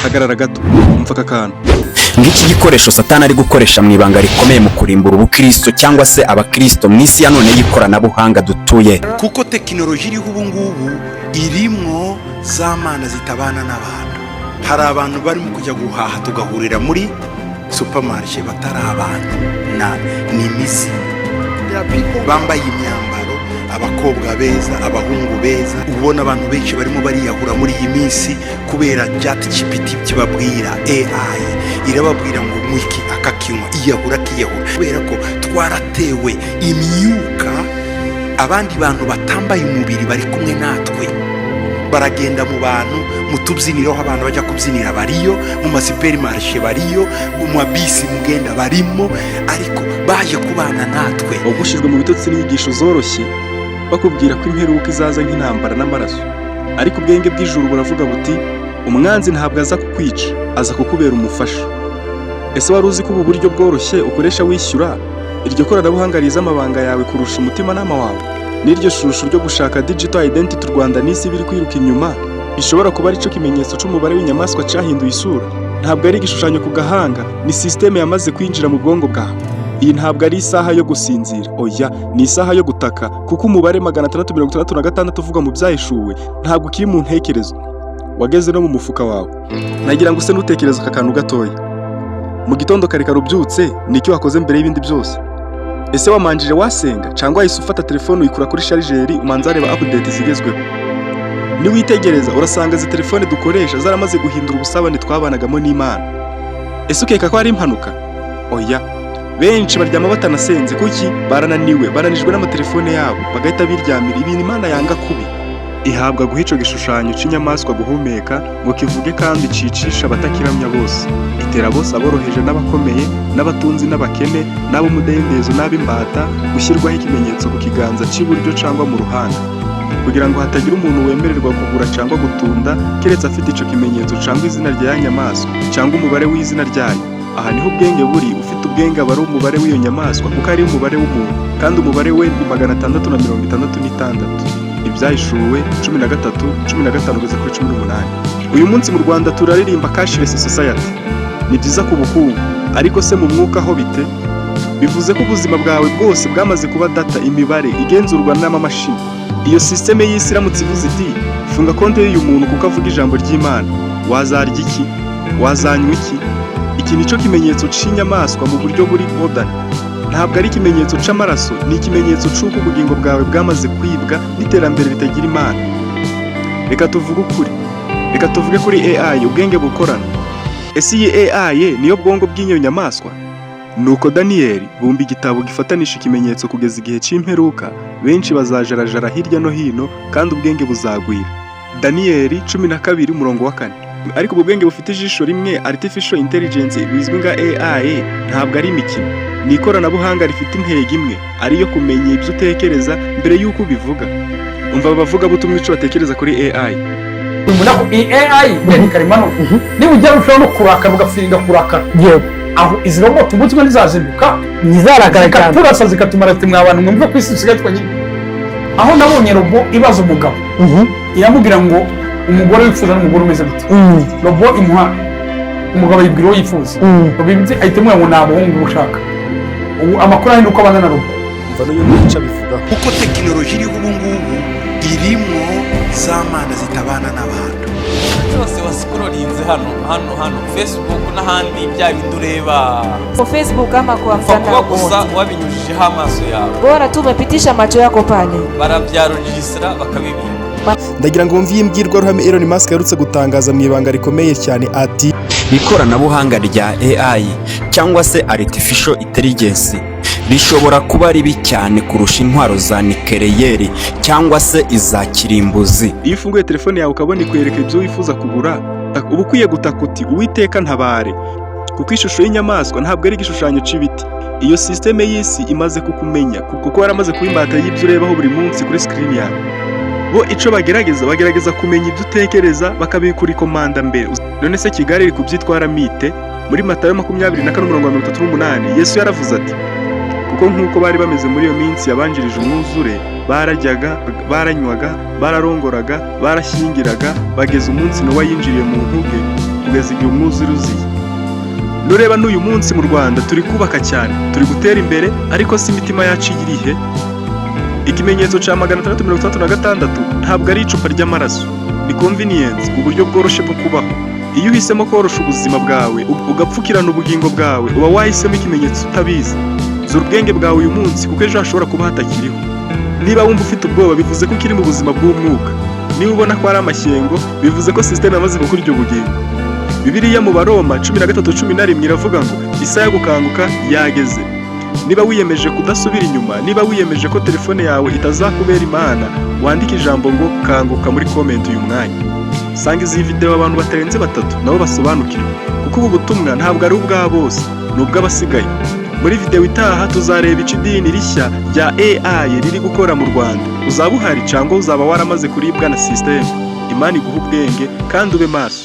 hagarara gato umva aka kantu. Ngiki gikoresho Satani ari gukoresha mu ibanga rikomeye mu kurimbura ubukristo cyangwa se abakristo mu isi ya none y'ikoranabuhanga dutuye, kuko tekinoloji iriho ubu ngubu irimo za mana zitabana n'abantu. Hari abantu barimo kujya guhaha tugahurira muri supermarché batari abantu ni imisi bambaye imyambaro, abakobwa beza, abahungu beza. Ubona abantu benshi barimo bariyahura muri iyi minsi kubera ChatGPT kibabwira, AI irababwira ngo mwiki akakinywa iyahura akiyahura, kubera ko twaratewe imyuka. Abandi bantu batambaye umubiri bari kumwe natwe, baragenda mu bantu, mu tubyiniro aho abantu bajya kubyinira bariyo, mu masuperimarishe bariyo, mu mabisi mugenda barimo, ariko baje kubana natwe. Wagushijwe mu bitotsi n'inyigisho zoroshye bakubwira ko imperuka izaza nk'intambara n'amaraso, ariko ubwenge bw'ijuru buravuga buti umwanzi ntabwo aza kukwica, aza kukubera umufasha. Ese wari uzi ko ubu buryo bworoshye ukoresha wishyura iryo koranabuhanga riza amabanga yawe kurusha umutimanama wawe? N'iryo shusho ryo gushaka digital identity u Rwanda n'isi biri kwiruka inyuma bishobora kuba ari cyo kimenyetso cy'umubare w'inyamaswa cyahinduye isura. Ntabwo ari igishushanyo ku gahanga, ni systeme yamaze kwinjira mu bwongo bwawe. Iyi ntabwo ari isaha yo gusinzira, oya, ni isaha yo gutaka, kuko umubare 666 uvuga mu byahishuwe ntabwo ukiri mu ntekerezo, wageze no mu mufuka wawe. Nagira ngo use n'utekereza aka kantu gatoya. Mu gitondo kare karubyutse nicyo wakoze mbere y'ibindi byose? Ese wamanjije wasenga cyangwa wahise ufata telefone uyikura kuri sharijeri umanza areba update zigezweho? Niwitegereza urasanga izi telefone dukoresha zaramaze guhindura ubusabane twabanagamo n'Imana. Ese ukeka ko ari impanuka? Oya, benshi baryama batanasenze. Kuki? Barananiwe, baranijwe n'amatelefone yabo, bagahita biryamira ibintu Imana yanga kubi. Ihabwa guha ico gishushanyo c'inyamaswa guhumeka ngo kivuge kandi cicisha abatakiramya bose. Itera bose aboroheje n'abakomeye, n'abatunzi n'abakene, n'ab'umudendezo n'ab'imbata, gushyirwaho ikimenyetso ku kiganza cy'iburyo cyangwa mu ruhanga, kugira ngo hatagira umuntu wemererwa kugura cyangwa gutunda keretse afite ico kimenyetso cyangwa izina rya nyamaswa cyangwa umubare w'izina ryayo. Aha niho ubwenge buri. Ufite ubwenge aba ari umubare w'iyo nyamaswa kuko ari umubare w'umuntu, kandi umubare we ni 666. Ibyahishuwe 13:15 kugeza kuri 18. Uyu munsi mu Rwanda turaririmba cashless society. Ni byiza ku bukungu, ariko se mu mwuka ho bite? Bivuze ko ubuzima bwawe bwose bwamaze kuba data, imibare igenzurwa n'amamashini. Iyo systeme y'isi iramutse ivuze iti funga konti y'uyu muntu kuko avuga ijambo ry'Imana, wazarya iki? Wazanywa iki? Iki nico kimenyetso c'inyamaswa mu buryo buri modern. Ntabwo ari ikimenyetso c'amaraso, ni ikimenyetso c'uko ubugingo bwawe bwamaze kwibwa n'iterambere ritagira Imana. Reka tuvuge ukuri, reka tuvuge kuri AI, ubwenge bukorana. Ese iyi AI niyo bwongo bw'inyo nyamaswa? Nuko Daniel bumba igitabo gifatanisha ikimenyetso kugeza igihe c'imperuka, benshi bazajarajara hirya no hino kandi ubwenge buzagwira. Daniel 12:4. Ariko ubu bwenge bufite ijisho rimwe, artificial intelligence, bizwi nka AI, ntabwo ari imikino. Ni ikoranabuhanga rifite intego imwe, ariyo kumenya ibyo utekereza mbere y'uko ubivuga. Umva bavuga butumwa ico batekereza kuri AI. Umunako AI ni karimano. Niba ujya ushobora no kurakara ugafiringa kurakara. Yego. Aho izi robot ubuzima nizazinduka, nizaragaragara turasa zikatumara ati mwabantu mwumva ko isi sigatwa nyine. Aho nabonye robo ibaza umugabo. Iramubwira ngo umugore wifuza n'umugore umeze gute. Robo imuha umugabo yibwira yifuza. Robinzi ahitemo ngo nabahungu ushaka. Ubu amakuru ari nuko abana na robo. Umva no y'umuca bivuga kuko tekinoloji iriho ubu ngubu irimo za mana zitabana n'abantu. Cyose wascrollinze hano Facebook n'ahandi bya bindureba kwa Facebook ama kwa mtandao gusa wabinyujijeho amaso yawe, bora tu umepitisha macho yako pale, barabyarujisira bakabibika. Ndagira ngo mviye imbwirwaruhame Elon Musk yarutse gutangaza mu ibanga rikomeye cyane ati ikoranabuhanga rya AI cyangwa se artificial intelligence rishobora kuba ribi cyane kurusha intwaro za nikeleyeri cyangwa se iza kirimbuzi. Iyo ufunguye telefone yawe ukabona ikwereka ibyo wifuza kugura, uba ukwiye gutaka uti Uwiteka ntabare, kuko ishusho y'inyamaswa ntabwo ari igishushanyo c'ibiti. Iyo systeme y'isi imaze kukumenya kuko waramaze kubimbata y'ibyo urebaho buri munsi kuri screen yawe. Bo ico bagerageza kumenya ibyo utekereza bakabikura komanda mbere. None se Kigali iri kubyitwara mite? Muri Matayo 24:38 Yesu yaravuze ati kuko nk'uko bari bameze muri iyo minsi yabanjirije umwuzure, barajyaga, baranywaga, bararongoraga, barashyingiraga, bageze umunsi Nowa yinjiriye mu nkuge, kugeza igihe umwuzure uziye. Nureba n'uyu munsi mu Rwanda turi kubaka cyane, turi gutera imbere, ariko si imitima yacu irihe. Ikimenyetso cya 666 ntabwo ari icupa ry'amaraso, ni convenience, uburyo bworoshye bwo kubaho. Iyo uhisemo korosha ubuzima bwawe ugapfukirana ubugingo bwawe, uba wahisemo ikimenyetso utabizi. Zura ubwenge bwawe uyu munsi, kuko ejo hashobora kuba hatakiriho. Niba wumva ufite ubwoba, bivuze ko ukiri mu buzima bw'umwuka. Niba ubona ko ari amashyengo, bivuze ko system yamaze gukurya ubugingo. Bibiliya mu Baroma 13:11 iravuga ngo isaha yo gukanguka yageze. Niba wiyemeje kudasubira inyuma, niba wiyemeje ko telefone yawe itazakubera imana, wandike ijambo ngo kanguka muri comment uyu mwanya. Sanga izi video abantu batarenze 3 nabo basobanukirwa, kuko ubu butumwa ntabwo ari ubwa bose, ni ubw'abasigaye. Muri video itaha tuzareba idini rishya rya AI riri gukora mu Rwanda. Uzaba uhari cyangwa uzaba waramaze kuribwa na system. Imana iguha ubwenge kandi ube maso.